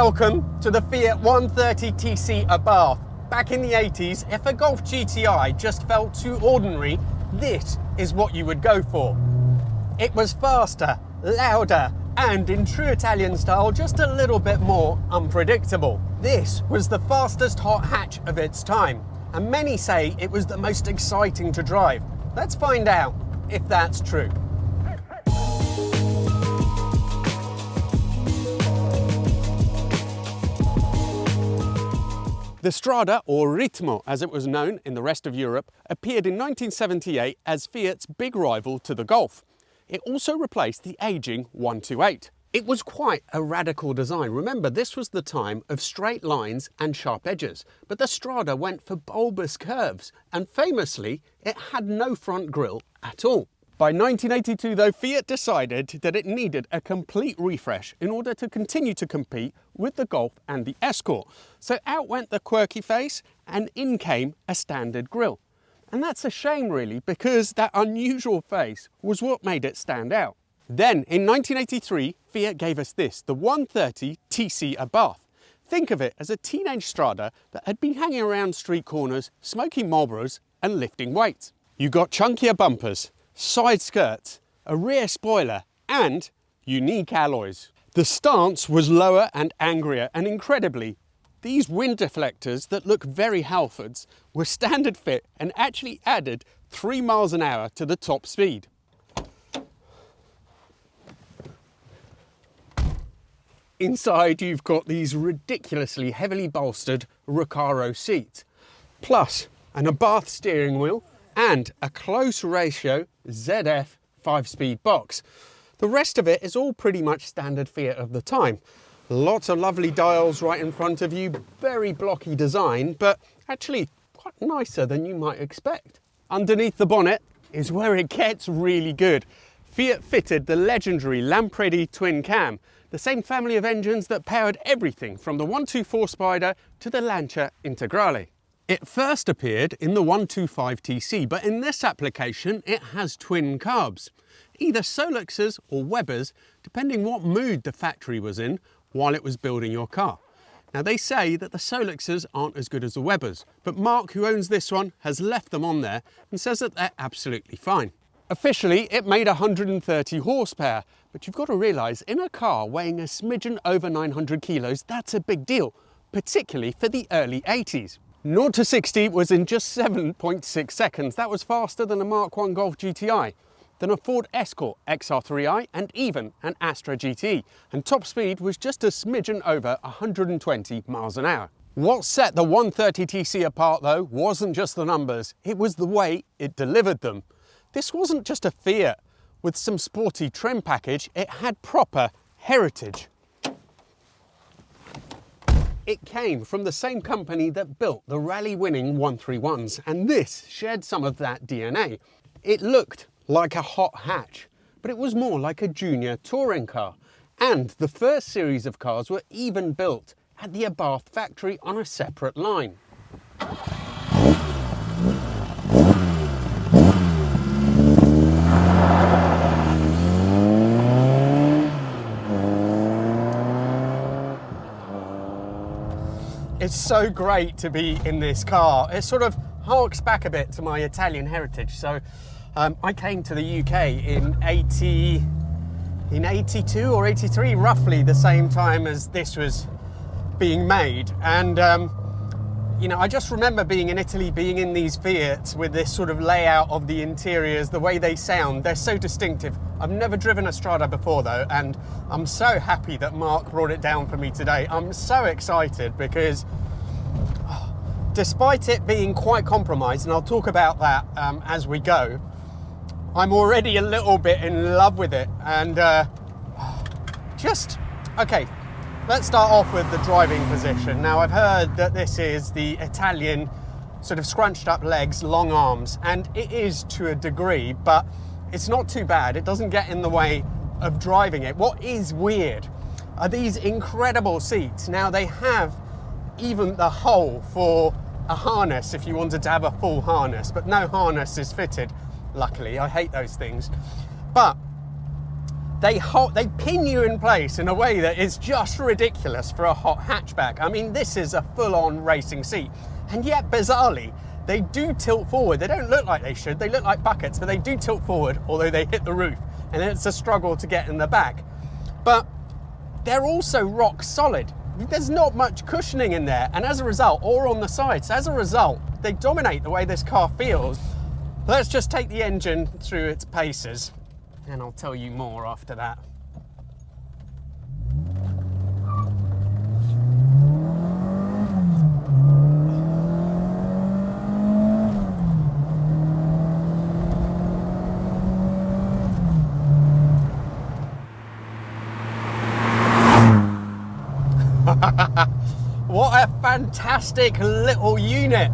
welcome to the Fiat 130TC Abarth. Back in the 80s, if a Golf GTI just felt too ordinary, this is what you would go for. It was faster, louder, and in true Italian style, just a little bit more unpredictable. This was the fastest hot hatch of its time, and many say it was the most exciting to drive. Let's find out if that's true. The Strada, or Ritmo as it was known in the rest of Europe, appeared in 1978 as Fiat's big rival to the Golf. It also replaced the ageing 128. It was quite a radical design. Remember, this was the time of straight lines and sharp edges, but the Strada went for bulbous curves, and famously, it had no front grille at all. By 1982 though, Fiat decided that it needed a complete refresh in order to continue to compete with the Golf and the Escort. So out went the quirky face and in came a standard grille. And that's a shame really, because that unusual face was what made it stand out. Then in 1983, Fiat gave us this, the 130TC Abarth. Think of it as a teenage Strada that had been hanging around street corners, smoking Marlboros and lifting weights. You got chunkier bumpers, side skirts, a rear spoiler and unique alloys. The stance was lower and angrier, and incredibly, these wind deflectors that look very Halfords were standard fit and actually added 3 miles an hour to the top speed. Inside you've got these ridiculously heavily bolstered Recaro seats, plus an Abarth steering wheel and a close ratio ZF 5-speed box. The rest of it is all pretty much standard Fiat of the time. Lots of lovely dials right in front of you, very blocky design, but actually quite nicer than you might expect. Underneath the bonnet is where it gets really good. Fiat fitted the legendary Lampredi twin cam, the same family of engines that powered everything from the 124 Spider to the Lancia Integrale. It first appeared in the 125TC, but in this application it has twin carbs, either Soluxes or Webers, depending what mood the factory was in while it was building your car. Now they say that the Soluxes aren't as good as the Webers, but Mark, who owns this one, has left them on there and says that they're absolutely fine. Officially, it made 130 horsepower, but you've got to realise, in a car weighing a smidgen over 900 kilos, that's a big deal, particularly for the early 80s. 0 to 60 was in just 7.6 seconds. That was faster than a Mark I Golf GTI, than a Ford Escort XR3i and even an Astra GT. And top speed was just a smidgen over 120 miles an hour. What set the 130TC apart though wasn't just the numbers, it was the way it delivered them. This wasn't just a Fiat with some sporty trim package, it had proper heritage. It came from the same company that built the rally-winning 131s, and this shared some of that DNA. It looked like a hot hatch, but it was more like a junior touring car. And the first series of cars were even built at the Abarth factory on a separate line. It's so great to be in this car. It sort of harks back a bit to my Italian heritage. So I came to the UK in 82 or 83, roughly the same time as this was being made. And you know, I just remember being in Italy, being in these Fiats with this sort of layout of the interiors, the way they sound, they're so distinctive. I've never driven a Strada before though, and I'm so happy that Mark brought it down for me today. I'm so excited because despite it being quite compromised, and I'll talk about that as we go, I'm already a little bit in love with it. And okay, let's start off with the driving position. Now I've heard that this is the Italian sort of scrunched up legs, long arms, and it is to a degree, but it's not too bad. It doesn't get in the way of driving it. What is weird are these incredible seats. Now they have even the hole for a harness if you wanted to have a full harness, but no harness is fitted, luckily. I hate those things. But they pin you in place in a way that is just ridiculous for a hot hatchback. I mean, this is a full-on racing seat, and yet bizarrely, they do tilt forward. They don't look like they should. They look like buckets, but they do tilt forward, although they hit the roof, and it's a struggle to get in the back. But they're also rock solid. There's not much cushioning in there, and as a result, or on the sides, as a result, they dominate the way this car feels. Let's just take the engine through its paces, and I'll tell you more after that. What a fantastic little unit.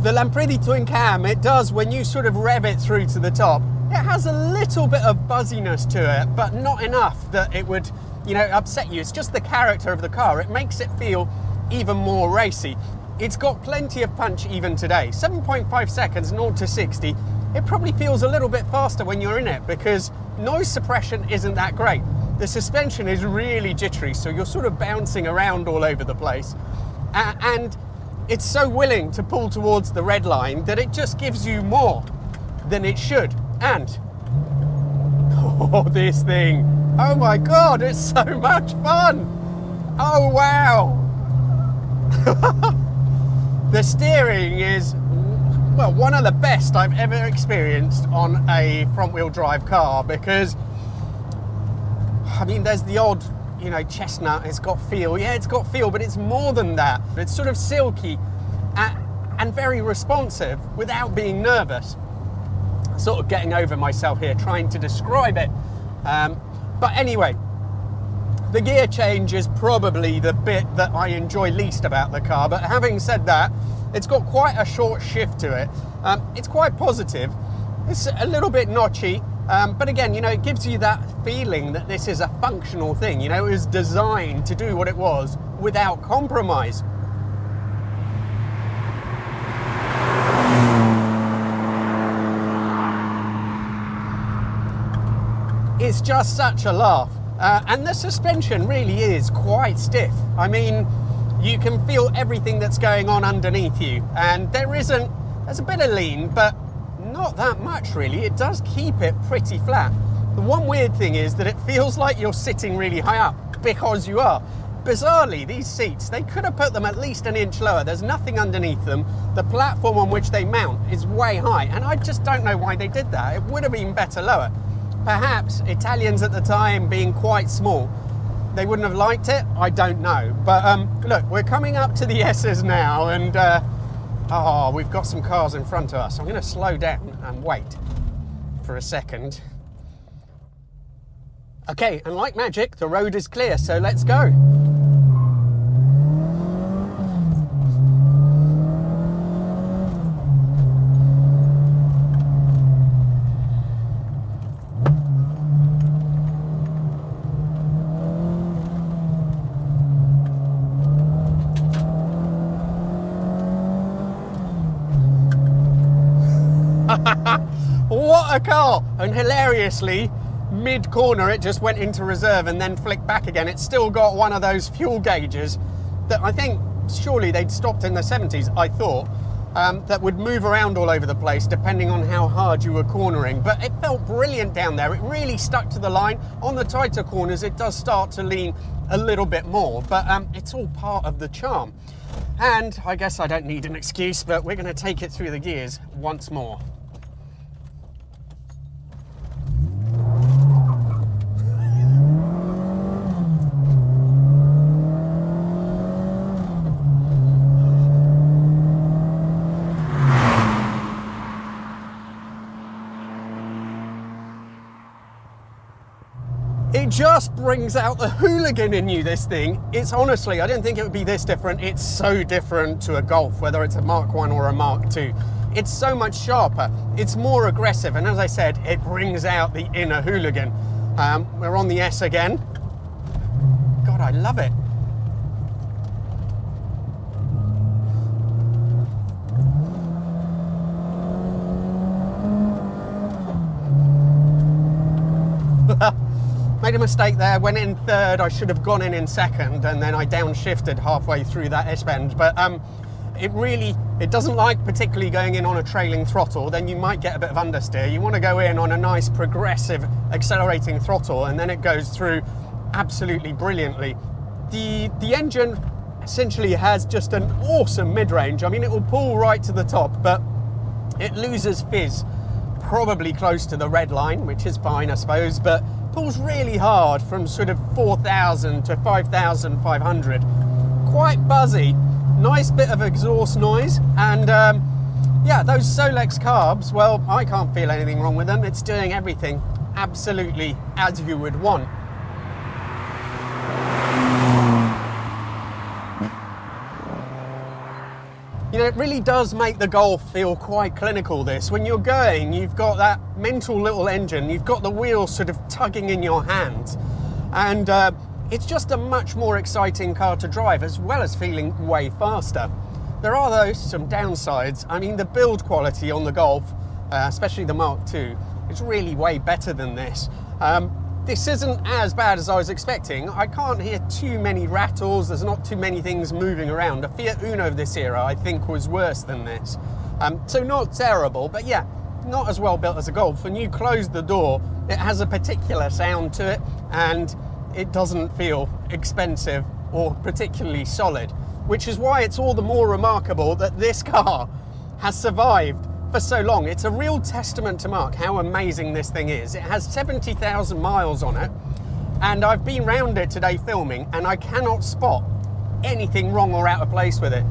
The Lampredi twin cam, it does, when you sort of rev it through to the top, it has a little bit of buzziness to it, but not enough that it would, you know, upset you. It's just the character of the car. It makes it feel even more racy. It's got plenty of punch even today. 7.5 seconds, 0 to 60. It probably feels a little bit faster when you're in it because noise suppression isn't that great. The suspension is really jittery, so you're sort of bouncing around all over the place. And it's so willing to pull towards the red line that it just gives you more than it should. And, oh, this thing, oh my God, it's so much fun. Oh, wow. The steering is, well, one of the best I've ever experienced on a front-wheel drive car because, I mean, there's the odd, you know, chestnut, it's got feel. Yeah, it's got feel, but it's more than that. It's sort of silky and very responsive without being nervous. Sort of getting over myself here trying to describe it. But anyway, the gear change is probably the bit that I enjoy least about the car. But having said that, it's got quite a short shift to it. It's quite positive. It's a little bit notchy. But again, you know, it gives you that feeling that this is a functional thing. You know, it was designed to do what it was without compromise. It's just such a laugh. And the suspension really is quite stiff. I mean, you can feel everything that's going on underneath you. And there's a bit of lean, but not that much really. It does keep it pretty flat. The one weird thing is that it feels like you're sitting really high up, because you are. Bizarrely, these seats, they could have put them at least an inch lower. There's nothing underneath them. The platform on which they mount is way high, and I just don't know why they did that. It would have been better lower. Perhaps Italians at the time being quite small, they wouldn't have liked it. I don't know. But look, we're coming up to the S's now, and oh, we've got some cars in front of us. I'm going to slow down and wait for a second. Okay, and like magic, the road is clear, so let's go. What a car! And hilariously, mid-corner it just went into reserve and then flicked back again. It's still got one of those fuel gauges that I think surely they'd stopped in the 70s, I thought, that would move around all over the place depending on how hard you were cornering. But it felt brilliant down there. It really stuck to the line. On the tighter corners it does start to lean a little bit more, but it's all part of the charm. And I guess I don't need an excuse, but we're going to take it through the gears once more. It just brings out the hooligan in you, this thing. It's honestly, I didn't think it would be this different. It's so different to a Golf, whether it's a Mark 1 or a Mark 2. It's so much sharper, it's more aggressive, and as I said, it brings out the inner hooligan. We're on the S again. God, I love it. Made a mistake there, went in third. I should have gone in second, and then I downshifted halfway through that S-bend. But it doesn't like particularly going in on a trailing throttle. Then you might get a bit of understeer. You want to go in on a nice progressive accelerating throttle, and then it goes through absolutely brilliantly. The engine essentially has just an awesome mid-range. I mean, it will pull right to the top, but it loses fizz probably close to the red line, which is fine, I suppose, but pulls really hard from sort of 4,000 to 5,500. Quite buzzy, nice bit of exhaust noise, and yeah, those Solex carbs, well, I can't feel anything wrong with them. It's doing everything absolutely as you would want. You know, it really does make the Golf feel quite clinical, this. When you're going, you've got that mental little engine, you've got the wheels sort of tugging in your hands, and it's just a much more exciting car to drive, as well as feeling way faster. There are, though, some downsides. I mean, the build quality on the Golf, especially the Mark II, is really way better than this. This isn't as bad as I was expecting. I can't hear too many rattles, there's not too many things moving around. A Fiat Uno of this era, I think, was worse than this. So not terrible, but yeah, not as well built as a Golf. When you close the door, it has a particular sound to it, and it doesn't feel expensive or particularly solid, which is why it's all the more remarkable that this car has survived for so long. It's a real testament to Mark how amazing this thing is. It has 70,000 miles on it, and I've been round it today filming, and I cannot spot anything wrong or out of place with it.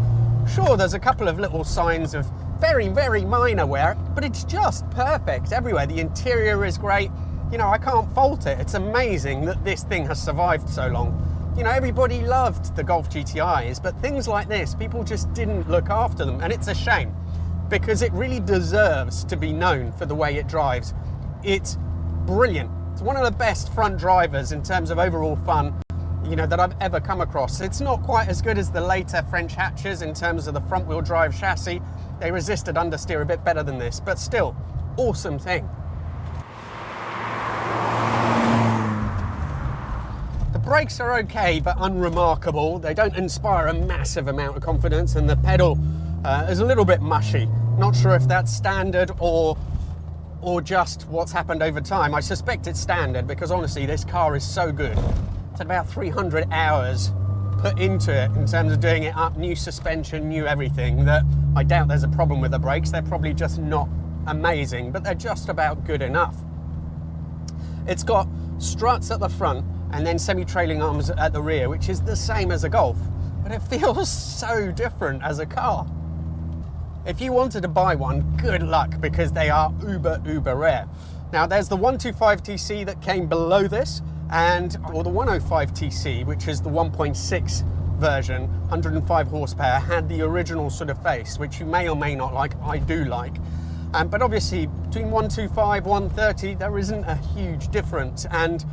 Sure, there's a couple of little signs of very, very minor wear, but it's just perfect everywhere. The interior is great. You know, I can't fault it. It's amazing that this thing has survived so long. You know, everybody loved the Golf GTIs, but things like this, people just didn't look after them, and it's a shame, because it really deserves to be known for the way it drives. It's brilliant. It's one of the best front drivers in terms of overall fun, you know, that I've ever come across. It's not quite as good as the later French hatches in terms of the front wheel drive chassis. They resisted understeer a bit better than this, but still, awesome thing. The brakes are okay, but unremarkable. They don't inspire a massive amount of confidence, and the pedal is a little bit mushy. Not sure if that's standard or just what's happened over time. I suspect it's standard, because honestly, this car is so good. It's had about 300 hours put into it in terms of doing it up, new suspension, new everything, that I doubt there's a problem with the brakes. They're probably just not amazing, but they're just about good enough. It's got struts at the front and then semi-trailing arms at the rear, which is the same as a Golf, but it feels so different as a car. If you wanted to buy one, good luck, because they are uber rare. Now, there's the 125TC that came below this, or the 105TC, which is the 1.6 version, 105 horsepower, had the original sort of face, which you may or may not like. I do like. But obviously, between 125, 130, there isn't a huge difference. And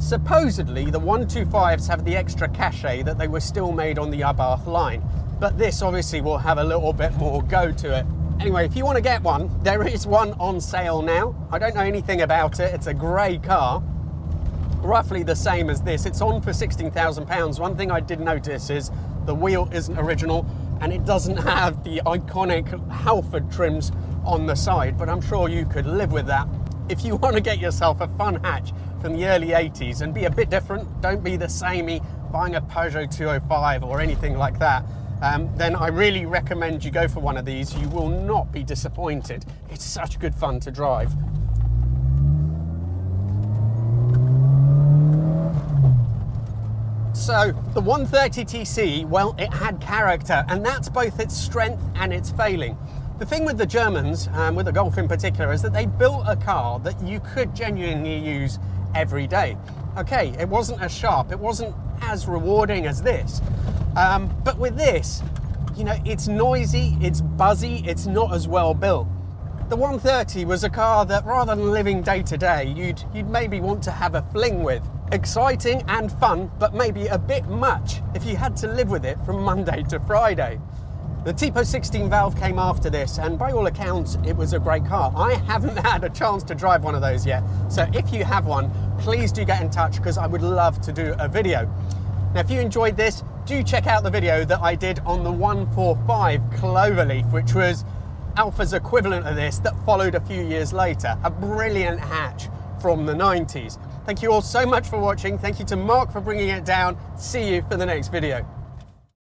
supposedly, the 125s have the extra cachet that they were still made on the Abarth line. But this obviously will have a little bit more go to it. Anyway, if you want to get one, there is one on sale now. I don't know anything about it. It's a grey car, roughly the same as this. It's on for £16,000. One thing I did notice is the wheel isn't original, and it doesn't have the iconic Halford trims on the side, but I'm sure you could live with that. If you want to get yourself a fun hatch from the early 80s and be a bit different, don't be the samey buying a Peugeot 205 or anything like that, then I really recommend you go for one of these. You will not be disappointed. It's such good fun to drive. So the 130TC, well, it had character, and that's both its strength and its failing. The thing with the Germans, with the Golf in particular, is that they built a car that you could genuinely use every day. Okay, it wasn't as sharp, it wasn't as rewarding as this, but with this, you know, it's noisy, it's buzzy, it's not as well built. The 130 was a car that, rather than living day to day, you'd maybe want to have a fling with. Exciting and fun, but maybe a bit much if you had to live with it from Monday to Friday. The Tipo 16 valve came after this, and by all accounts, it was a great car. I haven't had a chance to drive one of those yet, so if you have one, please do get in touch because I would love to do a video. Now, if you enjoyed this, do check out the video that I did on the 145 Cloverleaf, which was Alfa's equivalent of this that followed a few years later. A brilliant hatch from the 90s. Thank you all so much for watching. Thank you to Mark for bringing it down. See you for the next video.